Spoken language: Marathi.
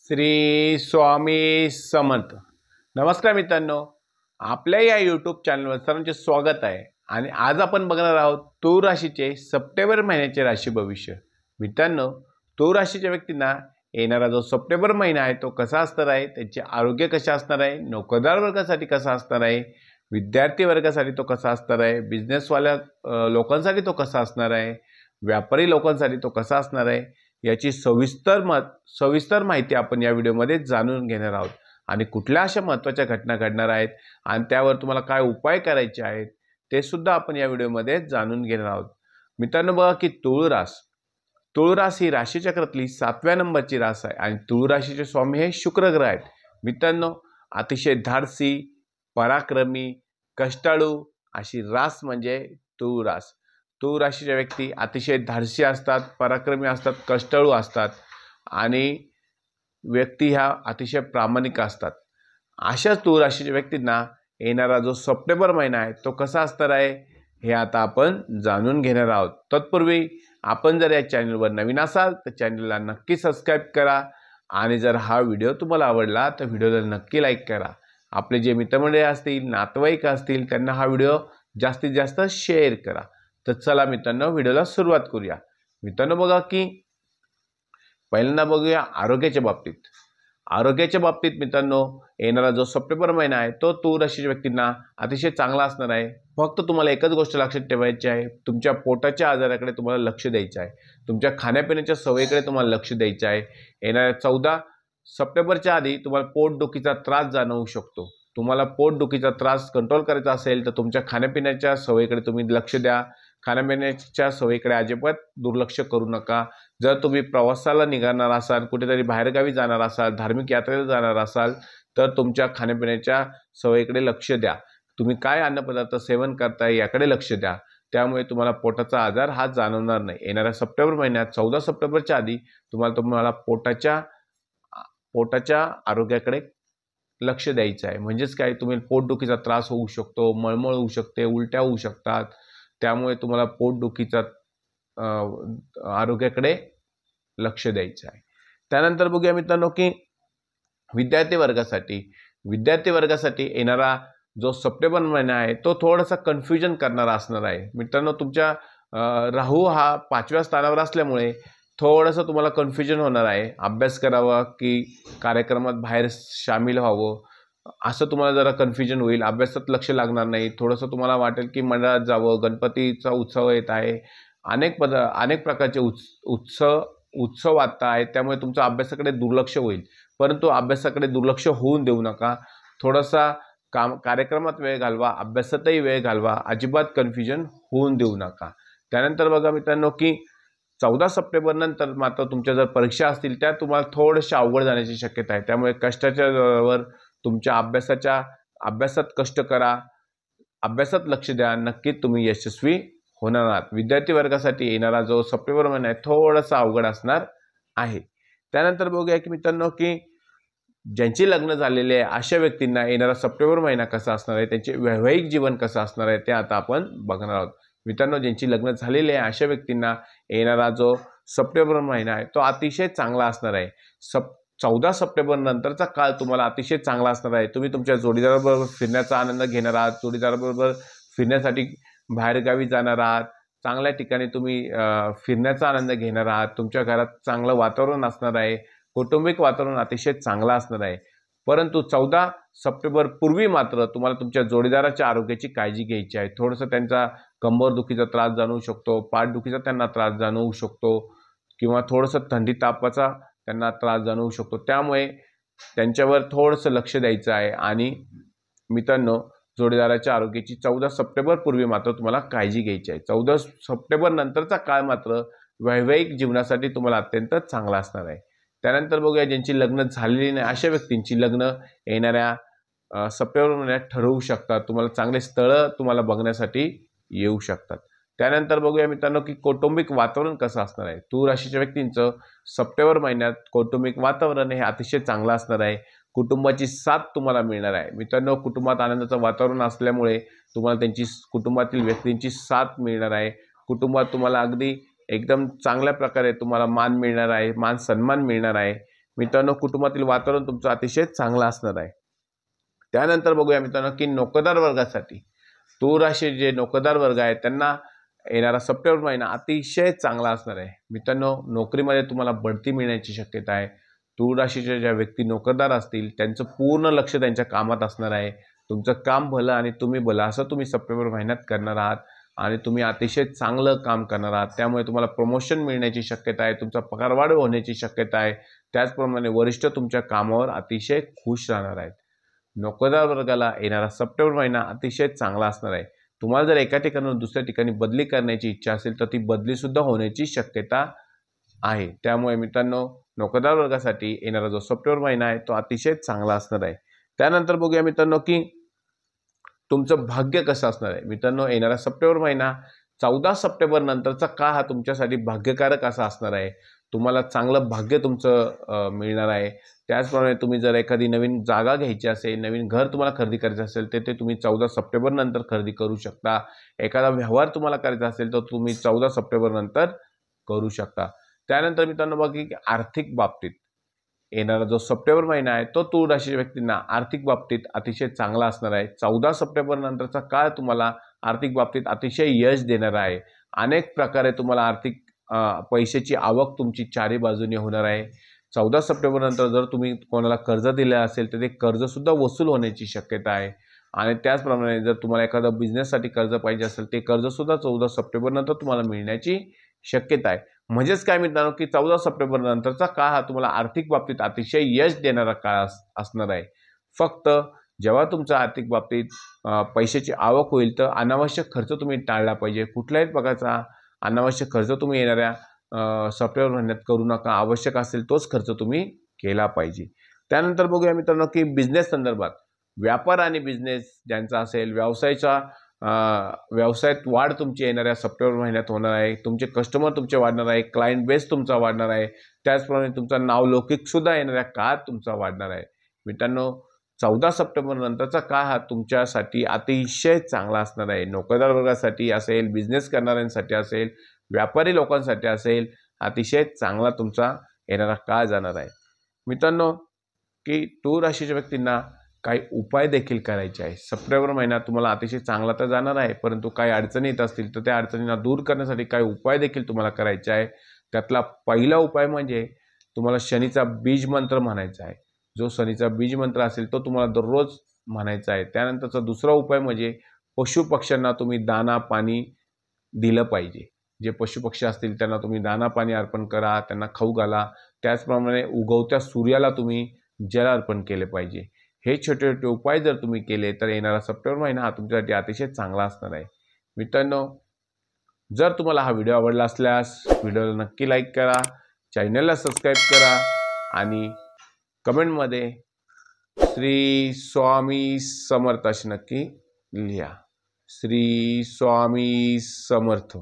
श्री स्वामी समर्थ। नमस्कार मित्रांनो, आपल्या या यूट्यूब चॅनलवर सर्वांचे स्वागत आहे। आणि आज आपण बघणार आहोत तूळ राशीचे सप्टेंबर महिन्याचे राशी भविष्य। मित्रांनो, तूळ राशीच्या व्यक्तींना येणारा जो सप्टेंबर महिना आहे तो कसा असणार आहे, त्यांचे आरोग्य कसे असणार आहे, नोकरदार वर्गासाठी कसा असणार आहे, विद्यार्थी वर्गासाठी तो कसा असणार आहे, बिझनेसवाल्या लोकांसाठी तो कसा असणार आहे, व्यापारी लोकांसाठी तो कसा असणार आहे, याची सविस्तर माहिती आपण या व्हिडिओमध्ये जाणून घेणार आहोत। आणि कुठल्या अशा महत्त्वाच्या घटना घडणार आहेत आणि त्यावर तुम्हाला काय उपाय करायचे आहेत ते सुद्धा आपण या व्हिडिओमध्ये जाणून घेणार आहोत। मित्रांनो, बघा की तूळ रास ही राशीचक्रातली 7व्या नंबरची रास आहे आणि तूळ राशीचे स्वामी हे शुक्र ग्रह आहेत। मित्रांनो, अतिशय धाडसी, पराक्रमी, कष्टाळू अशी रास म्हणजे तूळ रास। तूळ राशीच्या व्यक्ती अतिशय धाडसी असतात, पराक्रमी असतात, कष्टाळू असतात आणि व्यक्ती ह्या अतिशय प्रामाणिक असतात। अशाच तूळ राशीच्या व्यक्तींना येणारा जो सप्टेंबर महिना आहे तो कसा असणार आहे हे आता आपण जाणून घेणार आहोत। तत्पूर्वी आपण जर या चॅनलवर नवीन असाल तर चॅनलला नक्की सबस्क्राईब करा आणि जर हा व्हिडिओ तुम्हाला आवडला तर व्हिडिओला नक्की लाईक करा। आपले जे मित्रमंडळी असतील, नातेवाईक असतील, त्यांना हा व्हिडिओ जास्तीत जास्त शेअर करा। तर चला मित्रांनो, व्हिडिओला सुरुवात करूया। मित्रांनो, बघा की पहिल्यांदा बघूया आरोग्याच्या बाबतीत मित्रांनो, येणारा जो सप्टेंबर महिना आहे तो तूळ राशीच्या व्यक्तींना अतिशय चांगला असणार आहे। फक्त तुम्हाला एकच गोष्ट लक्षात ठेवायची आहे, तुमच्या पोटाच्या आजाराकडे तुम्हाला लक्ष द्यायचं आहे, तुमच्या खाण्यापिण्याच्या सवयीकडे तुम्हाला लक्ष द्यायचं आहे। येणाऱ्या 14 सप्टेंबरच्या आधी तुम्हाला पोटदुखीचा त्रास जाणवू शकतो। तुम्हाला पोटदुखीचा त्रास कंट्रोल करायचा असेल तर तुमच्या खाण्यापिण्याच्या सवयीकडे तुम्ही लक्ष द्या। खाण्यापिण्याच्या सवयीकडे अजिबात दुर्लक्ष करू नका। जर तुम्ही प्रवासाला निघणार असाल, कुठेतरी बाहेरगावी जाणार असाल, धार्मिक यात्रेला जाणार असाल तर तुमच्या खाण्यापिण्याच्या सवयीकडे लक्ष द्या। तुम्ही काय अन्नपदार्थ सेवन करताय याकडे लक्ष द्या, त्यामुळे तुम्हाला पोटाचा आजार हा जाणवणार नाही। येणाऱ्या सप्टेंबर महिन्यात 14 सप्टेंबरच्या आधी तुम्हाला पोटाच्या आरोग्याकडे लक्ष द्यायचं आहे। म्हणजेच काय, तुम्ही पोटदुखीचा त्रास होऊ शकतो, मळमळ होऊ शकते, उलट्या होऊ शकतात, त्यामुळे तुम्हाला पोटदुखीचा आरोग्याकडे लक्ष द्यायचं आहे। त्यानंतर बघूया मित्रांनो की विद्यार्थी वर्गासाठी येणारा जो सप्टेंबर महिना आहे तो थोडासा कन्फ्युजन करणारा असणार आहे। मित्रांनो, तुमच्या राहू हा 5व्या स्थानावर असल्यामुळे थोडंसं तुम्हाला कन्फ्युजन होणार आहे। अभ्यास करावा की कार्यक्रमात बाहेर सामील व्हावं असं तुम्हाला जरा कन्फ्युजन होईल। अभ्यासात लक्ष लागणार नाही, थोडंसं तुम्हाला वाटेल की मंडळात जावं, गणपतीचा उत्सव येत आहे, अनेक प्रकारचे उत्सव आता आहेत, त्यामुळे तुमचं अभ्यासाकडे दुर्लक्ष होईल। परंतु अभ्यासाकडे दुर्लक्ष होऊन देऊ नका, थोडासा कार्यक्रमात वेळ घालवा, अभ्यासातही वेळ घालवा, अजिबात कन्फ्युजन होऊन देऊ नका। त्यानंतर बघा मित्रांनो की 14 सप्टेंबर नंतर मात्र तुमच्या जर परीक्षा असतील त्या तुम्हाला थोडेसे अवघड जाण्याची शक्यता आहे। त्यामुळे कष्टाच्या जोरावर तुमच्या अभ्यासात कष्ट करा, अभ्यासात लक्ष द्या, नक्कीच तुम्ही यशस्वी होणार आहात। विद्यार्थी वर्गासाठी येणारा जो सप्टेंबर महिना आहे थोडासा अवघड असणार आहे। त्यानंतर बघूया की मित्रांनो की ज्यांची लग्न झालेले आहे अशा व्यक्तींना येणारा सप्टेंबर महिना कसा असणार आहे, त्यांचे वैवाहिक जीवन कसं असणार आहे ते आता आपण बघणार आहोत। मित्रांनो, ज्यांची लग्न झालेली आहे अशा व्यक्तींना येणारा जो सप्टेंबर महिना आहे तो अतिशय चांगला असणार आहे। 14 सप्टेंबर नंतरचा काळ तुम्हाला अतिशय चांगला असणार आहे। तुम्ही तुमच्या जोडीदाराबरोबर फिरण्याचा आनंद घेणार आहात, जोडीदाराबरोबर फिरण्यासाठी बाहेरगावी जाणार आहात, चांगल्या ठिकाणी तुम्ही फिरण्याचा आनंद घेणार आहात, तुमच्या घरात चांगलं वातावरण असणार आहे, कौटुंबिक वातावरण अतिशय चांगलं असणार आहे। परंतु 14 सप्टेंबर पूर्वी मात्र तुम्हाला तुमच्या जोडीदाराच्या आरोग्याची काळजी घ्यायची आहे। थोडंसं त्यांचा कंबरदुखीचा त्रास जाणवू शकतो, पाठदुखीचा त्यांना त्रास जाणवू शकतो किंवा थोडंसं थंडी तापाचा त्यांना त्रास जाणवू शकतो, त्यामुळे त्यांच्यावर थोडंसं लक्ष द्यायचं आहे। आणि मित्रांनो, जोडीदाराच्या आरोग्याची 14 सप्टेंबर पूर्वी मात्र तुम्हाला काळजी घ्यायची आहे। 14 सप्टेंबर नंतरचा काळ मात्र वैवाहिक जीवनासाठी तुम्हाला अत्यंत चांगला असणार आहे। त्यानंतर बघूया ज्यांची लग्न झालेली नाही अशा व्यक्तींची लग्न येणाऱ्या सप्टेंबर महिन्यात ठरवू शकतात। तुम्हाला चांगले स्थळं तुम्हाला बघण्यासाठी येऊ शकतात। त्यानंतर बघूया मित्रांनो की कौटुंबिक वातावरण कसं असणार आहे। तूळ राशीच्या व्यक्तींचं सप्टेंबर महिन्यात कौटुंबिक वातावरण हे अतिशय चांगलं असणार आहे। कुटुंबाची साथ तुम्हाला मिळणार आहे। मित्रांनो, कुटुंबात आनंदाचं वातावरण असल्यामुळे तुम्हाला कुटुंबातील व्यक्तींची साथ मिळणार आहे। कुटुंबात तुम्हाला अगदी एकदम चांगल्या प्रकारे तुम्हाला मान मिळणार आहे, मान सन्मान मिळणार आहे। मित्रांनो कुटुंबातील वातावरण तुमचं अतिशय चांगलं असणार आहे. त्यानंतर बघूया मित्रांनो की नोकरदार वर्गासाठी, तूळ राशी जे नोकरदार वर्ग आहे त्यांना येणारा सप्टेंबर महिना अतिशय चांगला असणार आहे. मित्रांनो नोकरीमध्ये तुम्हाला बढती मिळण्याची शक्यता आहे. तूळ राशीच्या ज्या व्यक्ती नोकरदार असतील त्यांचं पूर्ण लक्ष त्यांच्या कामात असणार आहे. तुमचं काम भलं आणि तुम्ही भलं असं तुम्ही सप्टेंबर महिन्यात करणार आहात आणि तुम्ही अतिशय चांगलं काम करणार आहात. त्यामुळे तुम्हाला प्रमोशन मिळण्याची शक्यता आहे, तुमचा पगारवाढ होण्याची शक्यता आहे. त्याचप्रमाणे वरिष्ठ तुमच्या कामावर अतिशय खुश राहणार आहेत. नोकरदार वर्गाला येणारा सप्टेंबर महिना अतिशय चांगला असणार आहे. तुम्हाला जर एका ठिकाणाहून दुसऱ्या ठिकाणी बदली करण्याची इच्छा असेल तर ती बदलीसुद्धा होण्याची शक्यता आहे. त्यामुळे मित्रांनो नोकरदार वर्गासाठी येणारा जो सप्टेंबर महिना आहे तो अतिशय चांगला असणार आहे. त्यानंतर बघूया मित्रांनो की तुमचं भाग्य कसं असणार आहे. मित्रांनो येणारा सप्टेंबर महिना 14 सप्टेंबर नंतरचा काळ हा तुमच्यासाठी भाग्यकारक असा असणार आहे. तुम्हाला चांगलं भाग्य तुमचं मिळणार आहे. त्याचप्रमाणे तुम्ही जर एखादी नवीन जागा घ्यायची असेल, नवीन घर तुम्हाला खरेदी करायचं असेल तर ते तुम्ही 14 सप्टेंबर नंतर खरेदी करू शकता. एखादा व्यवहार तुम्हाला करायचा असेल तर तुम्ही 14 सप्टेंबर नंतर करू शकता. त्यानंतर मित्रांनो बघा की आर्थिक बाबतीत येणारा जो सप्टेंबर महिना आहे तो तूळ राशीच्या व्यक्तींना आर्थिक बाबतीत अतिशय चांगला असणार आहे. 14 सप्टेंबर नंतरचा काळ तुम्हाला आर्थिक बाबतीत अतिशय यश देणार आहे. अनेक प्रकारे तुम्हाला आर्थिक पैशाची आवक तुमची चारी बाजूने होणार आहे. 14 सप्टेंबर नंतर जर तुम्ही कोणाला कर्ज दिलं असेल तर ते कर्जसुद्धा वसूल होण्याची शक्यता आहे. आणि त्याचप्रमाणे जर तुम्हाला एखादा बिझनेससाठी कर्ज पाहिजे असेल ते कर्जसुद्धा 14 सप्टेंबर नंतर तुम्हाला मिळण्याची शक्यता आहे. म्हणजेच काय मित्रांनो की 14 सप्टेंबर नंतरचा काळ हा तुम्हाला आर्थिक बाबतीत अतिशय यश देणारा काळ असणार आहे. फक्त जेव्हा तुमच्या आर्थिक बाबतीत पैशाची आवक होईल तर अनावश्यक खर्च तुम्ही टाळला पाहिजे. कुठल्याही प्रकारचा अनावश्यक खर्च तुम्ही येणाऱ्या सप्टेंबर महिन्यात करू नका. आवश्यक असेल तोच खर्च तुम्ही केला पाहिजे. त्यानंतर बघूया मित्रांनो की बिझनेस संदर्भात व्यापार आणि बिझनेस ज्यांचा असेल व्यवसायात वाढ तुमची येणाऱ्या सप्टेंबर महिन्यात होणार आहे. तुमचे कस्टमर तुमचे वाढणार आहे, क्लायंट बेस तुमचा वाढणार आहे. त्याचप्रमाणे तुमचा नावलौकिकसुद्धा येणाऱ्या काळात तुमचा वाढणार आहे. मित्रांनो 14 सप्टेंबर नंतरचा काळ हा तुमच्यासाठी अतिशय चांगला असणार आहे. नोकरदार वर्गासाठी असेल, बिझनेस करणाऱ्यांसाठी असेल, व्यापारी लोकांसाठी असेल, अतिशय चांगला तुमचा येणारा काळ जाणार आहे. मित्रांनो की तूळ राशीच्या व्यक्तींना काही उपाय देखील करायचे आहे. सप्टेंबर महिना तुम्हाला अतिशय चांगला तर जाणार आहे, परंतु काही अडचणी येत असतील तर त्या अडचणींना दूर करण्यासाठी काही उपाय देखील तुम्हाला करायचे आहे. त्यातला पहिला उपाय म्हणजे तुम्हाला शनीचा बीज मंत्र म्हणायचा आहे. जो शनीचा बीज मंत्र असेल तो तुम्हाला दररोज म्हणायचा आहे. त्यानंतरचा दुसरा उपाय म्हणजे पशुपक्ष्यांना तुम्ही दाना पाणी दिलं पाहिजे. जे पशुपक्षी असतील त्यांना तुम्ही दाना पाणी अर्पण करा, त्यांना खाऊ घाला. त्याचप्रमाणे उगवत्या सूर्याला तुम्ही जल अर्पण केले पाहिजे. हे छोटे छोटे उपाय जर तुम्ही केले तर येणारा सप्टेंबर महिना हा तुमच्यासाठी अतिशय चांगला असणार आहे. मित्रांनो जर तुम्हाला हा व्हिडिओ आवडला असल्यास व्हिडिओला नक्की लाईक करा, चॅनलला सबस्क्राईब करा आणि कमेंटमध्ये श्री स्वामी समर्थ अशी नक्की लिहा. श्री स्वामी समर्थ.